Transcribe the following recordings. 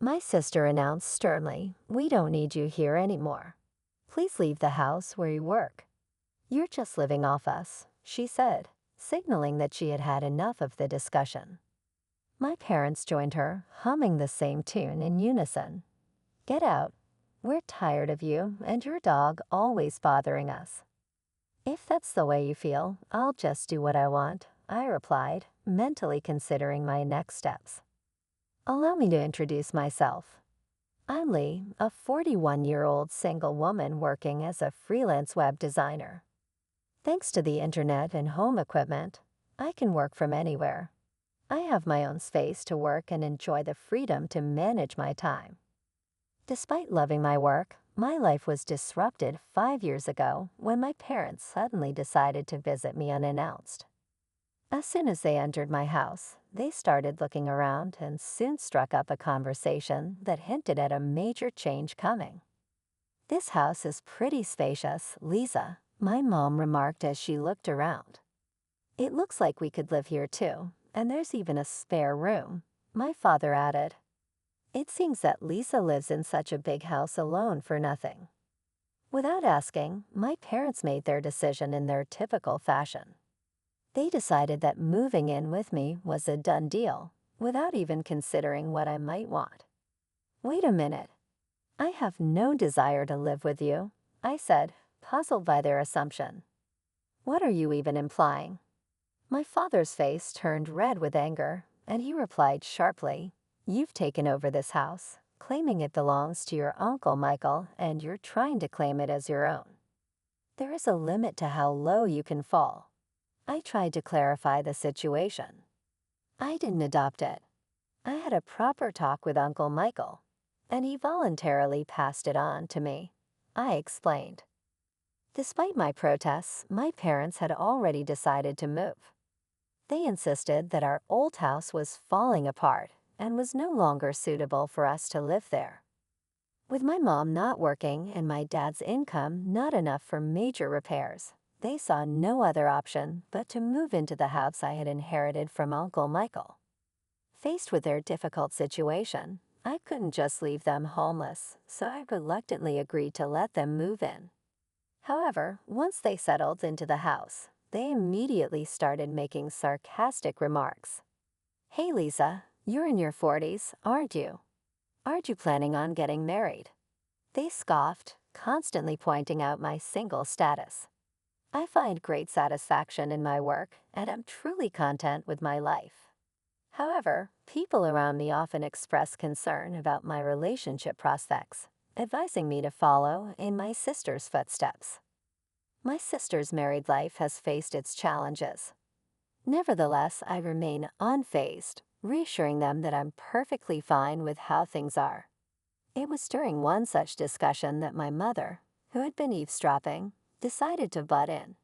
My sister announced sternly, "We don't need you here anymore. Please leave the house where you work. You're just living off us," she said, signaling that she had had enough of the discussion. My parents joined her, humming the same tune in unison. "Get out. We're tired of you and your dog always bothering us." "If that's the way you feel, I'll just do what I want," I replied, mentally considering my next steps. "Allow me to introduce myself. I'm Lee, a 41-year-old single woman working as a freelance web designer. Thanks to the internet and home equipment, I can work from anywhere. I have my own space to work and enjoy the freedom to manage my time. Despite loving my work, my life was disrupted 5 years ago when my parents suddenly decided to visit me unannounced. As soon as they entered my house, they started looking around and soon struck up a conversation that hinted at a major change coming. "This house is pretty spacious, Lisa," my mom remarked as she looked around. "It looks like we could live here too, and there's even a spare room," my father added. It seems that Lisa lives in such a big house alone for nothing. Without asking, my parents made their decision in their typical fashion. They decided that moving in with me was a done deal, without even considering what I might want. "Wait a minute. I have no desire to live with you," I said, puzzled by their assumption. "What are you even implying?" My father's face turned red with anger, and he replied sharply, "You've taken over this house, claiming it belongs to your Uncle Michael, and you're trying to claim it as your own. There is a limit to how low you can fall." I tried to clarify the situation. "I didn't adopt it. I had a proper talk with Uncle Michael, and he voluntarily passed it on to me," I explained. Despite my protests, my parents had already decided to move. They insisted that our old house was falling apart and was no longer suitable for us to live there. With my mom not working and my dad's income not enough for major repairs, they saw no other option but to move into the house I had inherited from Uncle Michael. Faced with their difficult situation, I couldn't just leave them homeless, so I reluctantly agreed to let them move in. However, once they settled into the house, they immediately started making sarcastic remarks. "Hey Lisa, you're in your 40s, aren't you? Aren't you planning on getting married?" They scoffed, constantly pointing out my single status. I find great satisfaction in my work, and I'm truly content with my life. However, people around me often express concern about my relationship prospects, advising me to follow in my sister's footsteps. My sister's married life has faced its challenges. Nevertheless, I remain unfazed, reassuring them that I'm perfectly fine with how things are. It was during one such discussion that my mother, who had been eavesdropping, decided to butt in.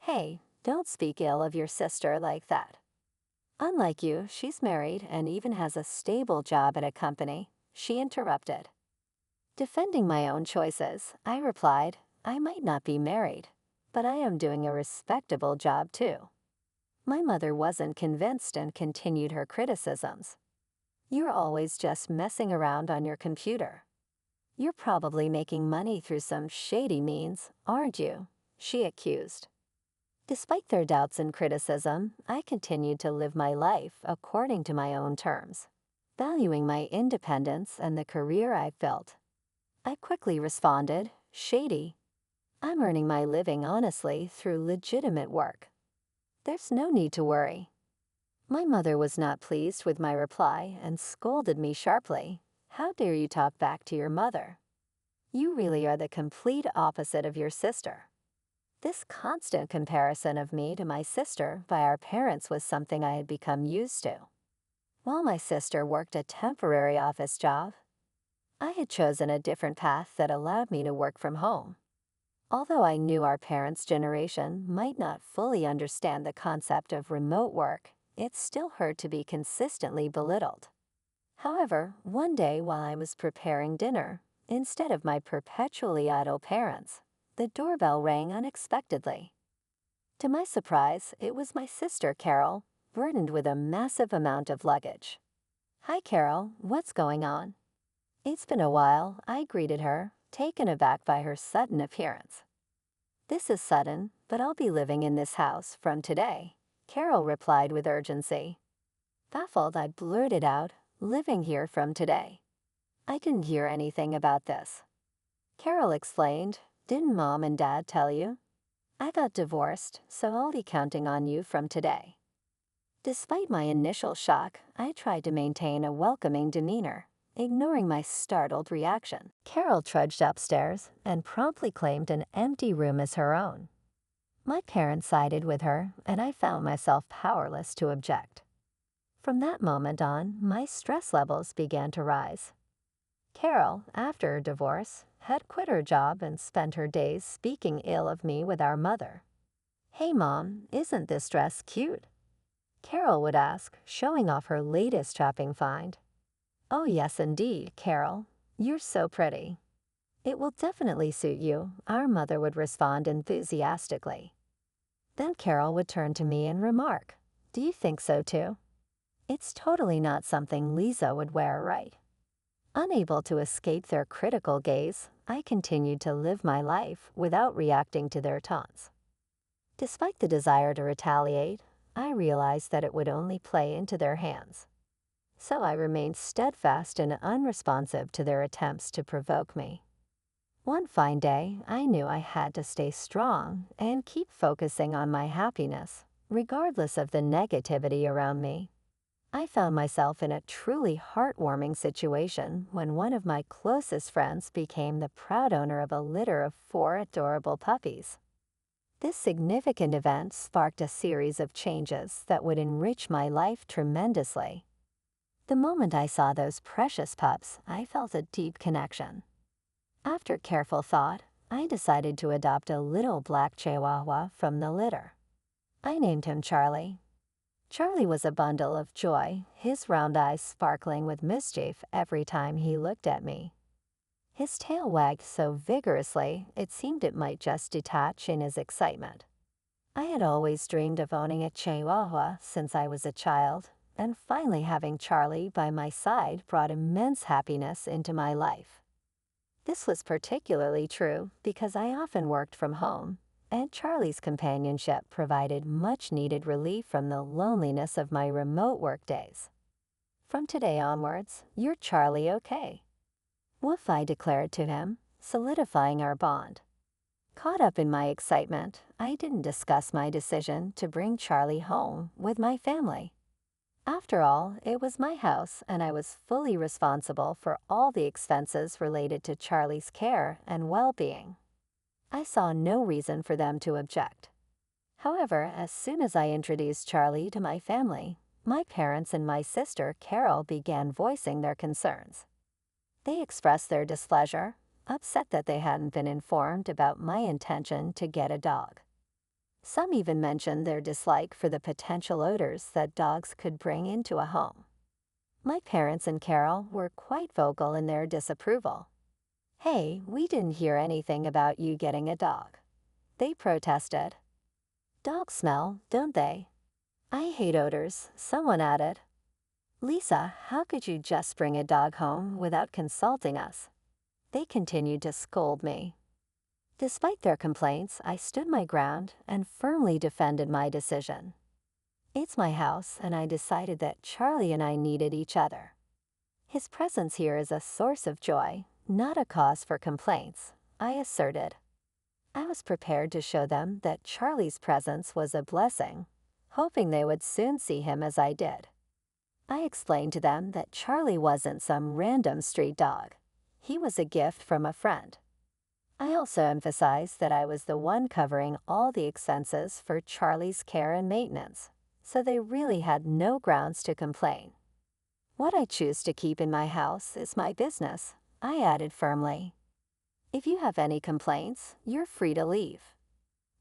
"Hey, don't speak ill of your sister like that. Unlike you, she's married and even has a stable job at a company," she interrupted. Defending my own choices, I replied, "I might not be married, but I am doing a respectable job too." My mother wasn't convinced and continued her criticisms. "You're always just messing around on your computer. You're probably making money through some shady means, aren't you?" she accused. Despite their doubts and criticism, I continued to live my life according to my own terms, valuing my independence and the career I've built. I quickly responded, "Shady? I'm earning my living honestly through legitimate work. There's no need to worry." My mother was not pleased with my reply and scolded me sharply. "How dare you talk back to your mother? You really are the complete opposite of your sister." This constant comparison of me to my sister by our parents was something I had become used to. While my sister worked a temporary office job, I had chosen a different path that allowed me to work from home. Although I knew our parents' generation might not fully understand the concept of remote work, it still hurt to be consistently belittled. However, one day while I was preparing dinner, instead of my perpetually idle parents, the doorbell rang unexpectedly. To my surprise, it was my sister Carol, burdened with a massive amount of luggage. "Hi Carol, what's going on?" It's been a while, I greeted her, taken aback by her sudden appearance. This is sudden, but I'll be living in this house from today, Carol replied with urgency. Baffled, I blurted out, living here from today. I didn't hear anything about this. Carol explained, didn't Mom and Dad tell you? I got divorced, so I'll be counting on you from today. Despite my initial shock, I tried to maintain a welcoming demeanor, ignoring my startled reaction. Carol trudged upstairs and promptly claimed an empty room as her own. My parents sided with her, and I found myself powerless to object. From that moment on, my stress levels began to rise. Carol, after her divorce, had quit her job and spent her days speaking ill of me with our mother. "Hey Mom, isn't this dress cute?" Carol would ask, showing off her latest shopping find. "Oh yes indeed, Carol. You're so pretty." "It will definitely suit you," our mother would respond enthusiastically. Then Carol would turn to me and remark, "Do you think so too?" It's totally not something Lisa would wear, right? Unable to escape their critical gaze, I continued to live my life without reacting to their taunts. Despite the desire to retaliate, I realized that it would only play into their hands. So I remained steadfast and unresponsive to their attempts to provoke me. One fine day, I knew I had to stay strong and keep focusing on my happiness, regardless of the negativity around me. I found myself in a truly heartwarming situation when one of my closest friends became the proud owner of a litter of 4 adorable puppies. This significant event sparked a series of changes that would enrich my life tremendously. The moment I saw those precious pups, I felt a deep connection. After careful thought, I decided to adopt a little black Chihuahua from the litter. I named him Charlie. Charlie was a bundle of joy, his round eyes sparkling with mischief every time he looked at me. His tail wagged so vigorously it seemed it might just detach in his excitement. I had always dreamed of owning a Chihuahua since I was a child, and finally having Charlie by my side brought immense happiness into my life. This was particularly true because I often worked from home, and Charlie's companionship provided much-needed relief from the loneliness of my remote work days. "From today onwards, you're Charlie, okay?" "Woof," I declared to him, solidifying our bond. Caught up in my excitement, I didn't discuss my decision to bring Charlie home with my family. After all, it was my house, and I was fully responsible for all the expenses related to Charlie's care and well-being. I saw no reason for them to object. However, as soon as I introduced Charlie to my family, my parents and my sister Carol began voicing their concerns. They expressed their displeasure, upset that they hadn't been informed about my intention to get a dog. Some even mentioned their dislike for the potential odors that dogs could bring into a home. My parents and Carol were quite vocal in their disapproval. "Hey, we didn't hear anything about you getting a dog," they protested. "Dogs smell, don't they?" "I hate odors," someone added. "Lisa, how could you just bring a dog home without consulting us?" They continued to scold me. Despite their complaints, I stood my ground and firmly defended my decision. It's my house, and I decided that Charlie and I needed each other. His presence here is a source of joy, not a cause for complaints, I asserted. I was prepared to show them that Charlie's presence was a blessing, hoping they would soon see him as I did. I explained to them that Charlie wasn't some random street dog. He was a gift from a friend. I also emphasized that I was the one covering all the expenses for Charlie's care and maintenance, so they really had no grounds to complain. "What I choose to keep in my house is my business," I added firmly. "If you have any complaints, you're free to leave."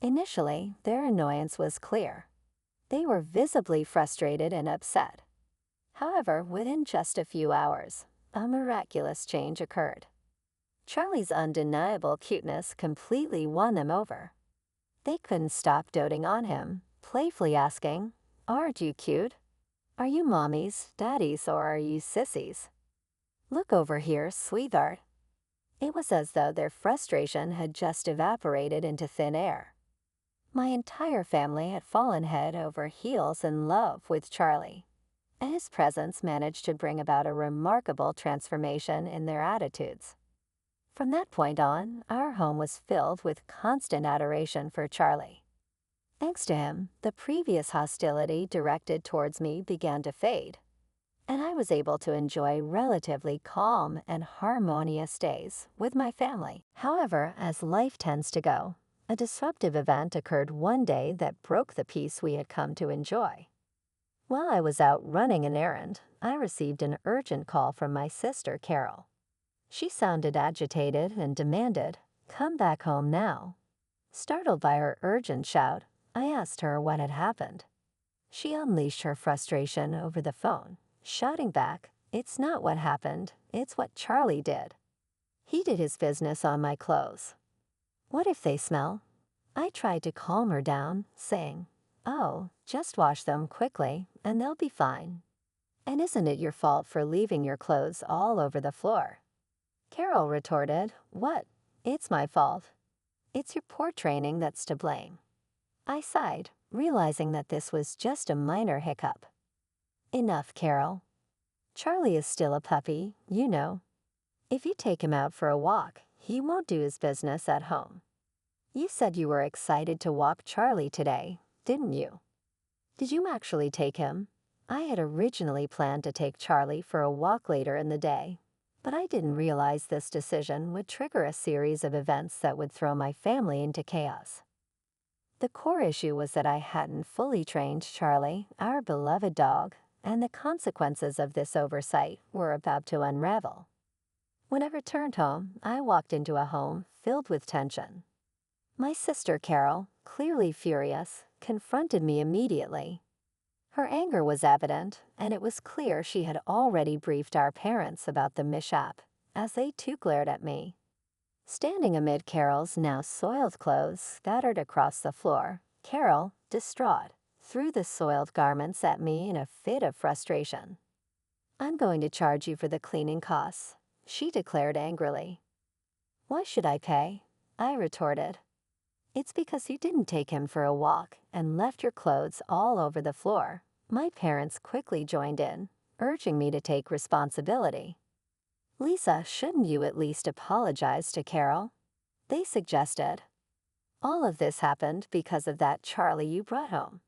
Initially, their annoyance was clear. They were visibly frustrated and upset. However, within just a few hours, a miraculous change occurred. Charlie's undeniable cuteness completely won them over. They couldn't stop doting on him, playfully asking, "Aren't you cute? Are you mommies, daddies, or are you sissies?" Look over here, sweetheart. It was as though their frustration had just evaporated into thin air. My entire family had fallen head over heels in love with Charlie, and his presence managed to bring about a remarkable transformation in their attitudes. From that point on, our home was filled with constant adoration for Charlie. Thanks to him, the previous hostility directed towards me began to fade, and I was able to enjoy relatively calm and harmonious days with my family. However, as life tends to go, a disruptive event occurred one day that broke the peace we had come to enjoy. While I was out running an errand, I received an urgent call from my sister, Carol. She sounded agitated and demanded, "Come back home now." Startled by her urgent shout, I asked her what had happened. She unleashed her frustration over the phone, shouting back, "It's not what happened, it's what Charlie did. He did his business on my clothes. What if they smell?" I tried to calm her down, saying, "Oh, just wash them quickly and they'll be fine. And isn't it your fault for leaving your clothes all over the floor?" Carol retorted, "What? It's my fault. It's your poor training that's to blame." I sighed, realizing that this was just a minor hiccup. "Enough, Carol. Charlie is still a puppy, you know. If you take him out for a walk, he won't do his business at home. You said you were excited to walk Charlie today, didn't you? Did you actually take him?" I had originally planned to take Charlie for a walk later in the day, but I didn't realize this decision would trigger a series of events that would throw my family into chaos. The core issue was that I hadn't fully trained Charlie, our beloved dog, and the consequences of this oversight were about to unravel. When I returned home, I walked into a home filled with tension. My sister Carol, clearly furious, confronted me immediately. Her anger was evident, and it was clear she had already briefed our parents about the mishap, as they too glared at me. Standing amid Carol's now soiled clothes scattered across the floor, Carol, distraught, threw the soiled garments at me in a fit of frustration. "I'm going to charge you for the cleaning costs," she declared angrily. "Why should I pay?" I retorted. "It's because you didn't take him for a walk and left your clothes all over the floor." My parents quickly joined in, urging me to take responsibility. "Lisa, shouldn't you at least apologize to Carol?" they suggested. "All of this happened because of that Charlie you brought home."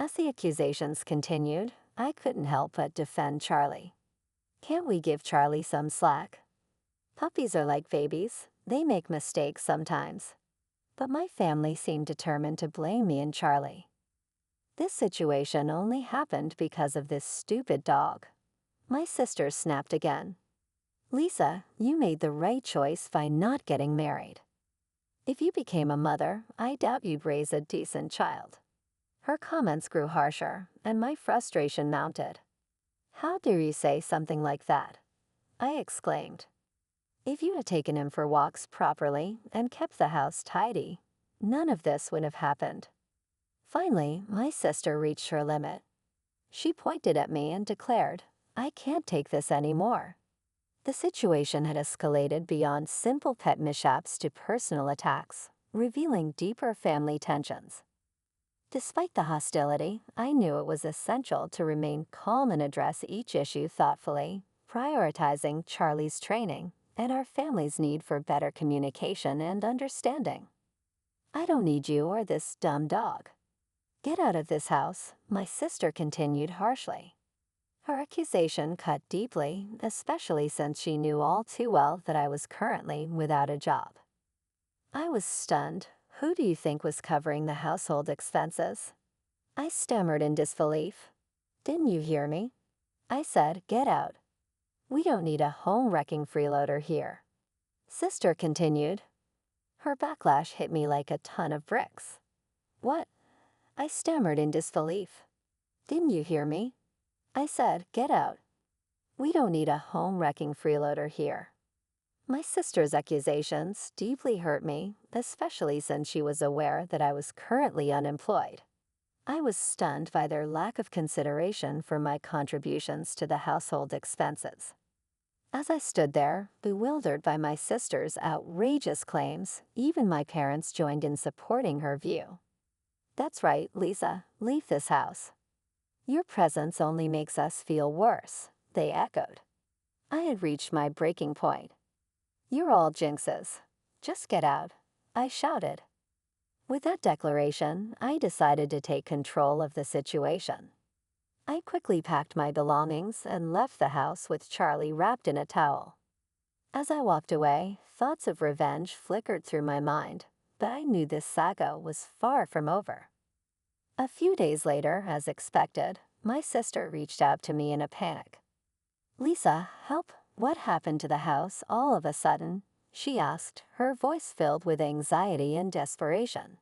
As the accusations continued, I couldn't help but defend Charlie. "Can't we give Charlie some slack? Puppies are like babies, they make mistakes sometimes." But my family seemed determined to blame me and Charlie. "This situation only happened because of this stupid dog." My sister snapped again. "Lisa, you made the right choice by not getting married. If you became a mother, I doubt you'd raise a decent child." Her comments grew harsher, and my frustration mounted. "How dare you say something like that?" I exclaimed. "If you had taken him for walks properly and kept the house tidy, none of this would have happened." Finally, my sister reached her limit. She pointed at me and declared, "I can't take this anymore." The situation had escalated beyond simple pet mishaps to personal attacks, revealing deeper family tensions. Despite the hostility, I knew it was essential to remain calm and address each issue thoughtfully, prioritizing Charlie's training and our family's need for better communication and understanding. "I don't need you or this dumb dog. Get out of this house," my sister continued harshly. Her accusation cut deeply, especially since she knew all too well that I was currently without a job. I was stunned. "Who do you think was covering the household expenses?" I stammered in disbelief. "Didn't you hear me? I said, get out. We don't need a home-wrecking freeloader here." Sister continued. Her backlash hit me like a ton of bricks. "What?" I stammered in disbelief. "Didn't you hear me? I said, get out. We don't need a home-wrecking freeloader here." My sister's accusations deeply hurt me, especially since she was aware that I was currently unemployed. I was stunned by their lack of consideration for my contributions to the household expenses. As I stood there, bewildered by my sister's outrageous claims, even my parents joined in supporting her view. "That's right, Lisa, leave this house. Your presence only makes us feel worse," they echoed. I had reached my breaking point. "You're all jinxes. Just get out," I shouted. With that declaration, I decided to take control of the situation. I quickly packed my belongings and left the house with Charlie wrapped in a towel. As I walked away, thoughts of revenge flickered through my mind, but I knew this saga was far from over. A few days later, as expected, my sister reached out to me in a panic. "Lisa, help. What happened to the house all of a sudden?" she asked, her voice filled with anxiety and desperation.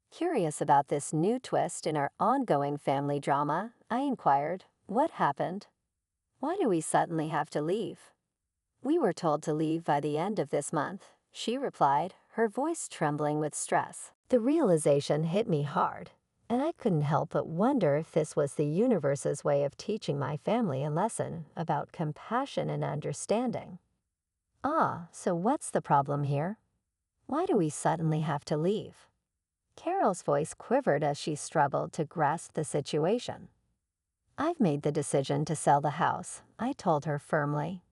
Curious about this new twist in our ongoing family drama, I inquired, "What happened? Why do we suddenly have to leave?" "We were told to leave by the end of this month," she replied, her voice trembling with stress. The realization hit me hard, and I couldn't help but wonder if this was the universe's way of teaching my family a lesson about compassion and understanding. "Ah, so what's the problem here? Why do we suddenly have to leave?" Carol's voice quivered as she struggled to grasp the situation. "I've made the decision to sell the house," I told her firmly.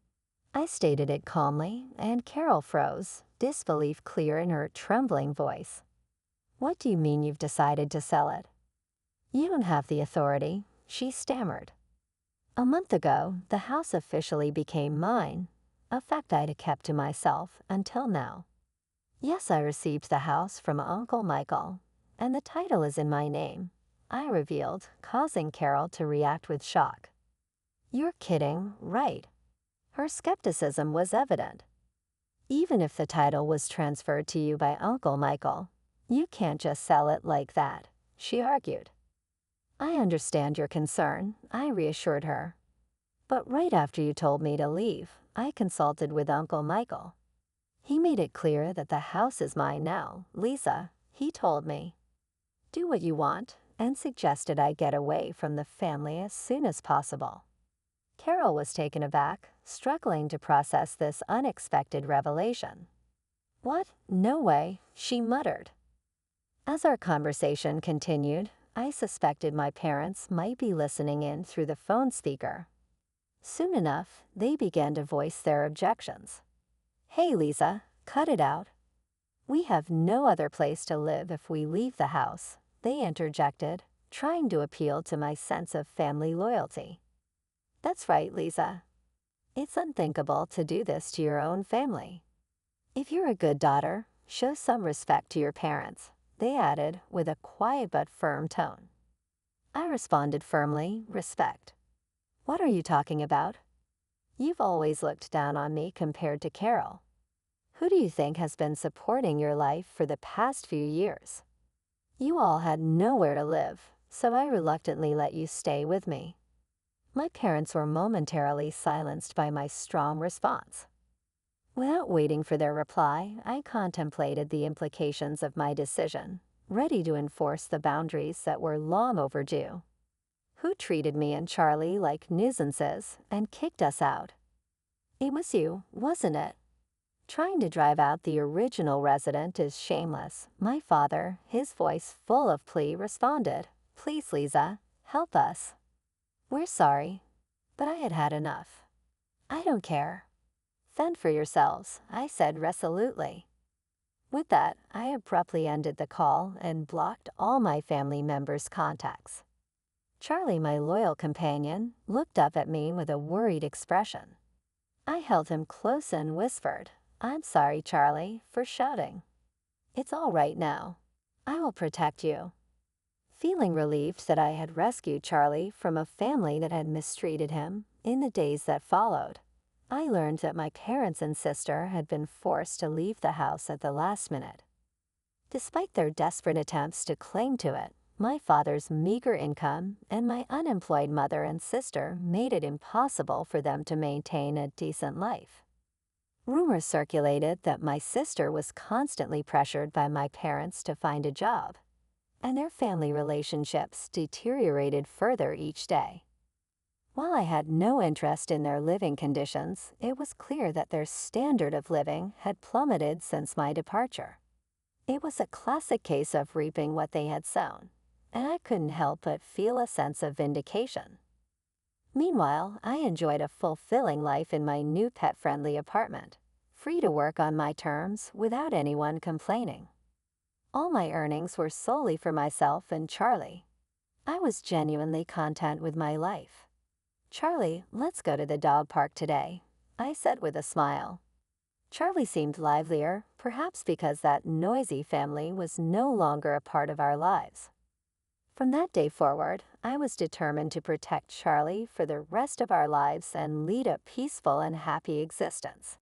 I stated it calmly, and Carol froze, disbelief clear in her trembling voice. "What do you mean you've decided to sell it?" "You don't have the authority," she stammered. "A month ago, the house officially became mine, a fact I'd kept to myself until now. Yes, I received the house from Uncle Michael, and the title is in my name," I revealed, causing Carol to react with shock. "You're kidding, right?" Her skepticism was evident. "Even if the title was transferred to you by Uncle Michael, you can't just sell it like that," she argued. "I understand your concern," I reassured her. "But right after you told me to leave, I consulted with Uncle Michael. He made it clear that the house is mine now, Lisa. He told me, 'Do what you want,' and suggested I get away from the family as soon as possible." Carol was taken aback, struggling to process this unexpected revelation. "What? No way," she muttered. As our conversation continued, I suspected my parents might be listening in through the phone speaker. Soon enough, they began to voice their objections. "Hey, Lisa, cut it out. We have no other place to live if we leave the house," they interjected, trying to appeal to my sense of family loyalty. "That's right, Lisa. It's unthinkable to do this to your own family. If you're a good daughter, show some respect to your parents," they added with a quiet but firm tone. I responded firmly, "Respect? What are you talking about? You've always looked down on me compared to Carol. Who do you think has been supporting your life for the past few years? You all had nowhere to live, so I reluctantly let you stay with me." My parents were momentarily silenced by my strong response. Without waiting for their reply, I contemplated the implications of my decision, ready to enforce the boundaries that were long overdue. "Who treated me and Charlie like nuisances and kicked us out?" "It was you, wasn't it? Trying to drive out the original resident is shameless," my father, his voice full of plea, responded. "Please, Lisa, help us. We're sorry, but I had had enough." "I don't care. Fend for yourselves," I said resolutely. With that, I abruptly ended the call and blocked all my family members' contacts. Charlie, my loyal companion, looked up at me with a worried expression. I held him close and whispered, "I'm sorry, Charlie, for shouting. It's all right now. I will protect you." Feeling relieved that I had rescued Charlie from a family that had mistreated him, in the days that followed, I learned that my parents and sister had been forced to leave the house at the last minute. Despite their desperate attempts to cling to it, my father's meager income and my unemployed mother and sister made it impossible for them to maintain a decent life. Rumors circulated that my sister was constantly pressured by my parents to find a job, and their family relationships deteriorated further each day. While I had no interest in their living conditions, it was clear that their standard of living had plummeted since my departure. It was a classic case of reaping what they had sown, and I couldn't help but feel a sense of vindication. Meanwhile, I enjoyed a fulfilling life in my new pet-friendly apartment, free to work on my terms without anyone complaining. All my earnings were solely for myself and Charlie. I was genuinely content with my life. "Charlie, let's go to the dog park today," I said with a smile. Charlie seemed livelier, perhaps because that noisy family was no longer a part of our lives. From that day forward, I was determined to protect Charlie for the rest of our lives and lead a peaceful and happy existence.